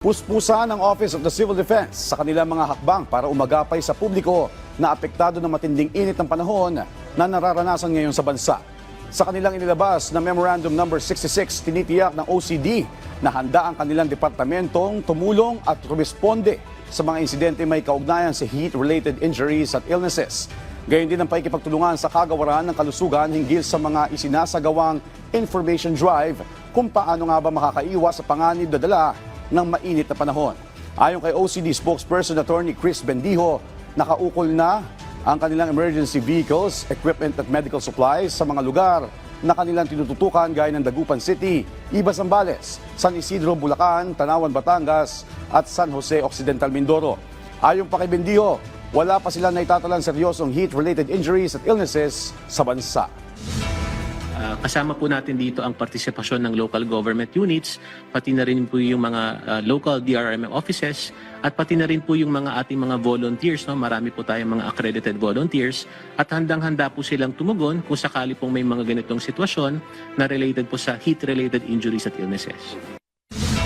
Puspusa ng Office of the Civil Defense sa kanilang mga hakbang para umagapay sa publiko na apektado ng matinding init ng panahon na nararanasan ngayon sa bansa. Sa kanilang inilabas na Memorandum No. 66, tinitiyak ng OCD na handa ang kanilang departamentong tumulong at rumisponde sa mga insidente may kaugnayan sa heat-related injuries at illnesses. Gayon din ang pakikipagtulungan sa kagawaran ng kalusugan hinggil sa mga isinasagawang information drive kung paano nga ba makakaiwas sa panganib na dala ng mainit na panahon. Ayon kay OCD spokesperson Attorney Chris Bendijo, nakaukol na ang kanilang emergency vehicles, equipment at medical supplies sa mga lugar na kanilang tinututukan gaya ng Dagupan City, Ibas Zambales, San Isidro, Bulacan, Tanawan, Batangas at San Jose Occidental, Mindoro. Ayon pa kay Bendijo, wala pa sila naitatalang seryosong heat-related injuries at illnesses sa bansa. Kasama po natin dito ang partisipasyon ng local government units, pati na rin po yung mga local DRRMM offices, at pati na rin po yung mga ating mga volunteers. No? Marami po tayong mga accredited volunteers at handang-handa po silang tumugon kung sakali pong may mga ganitong sitwasyon na related po sa heat-related injuries at illnesses.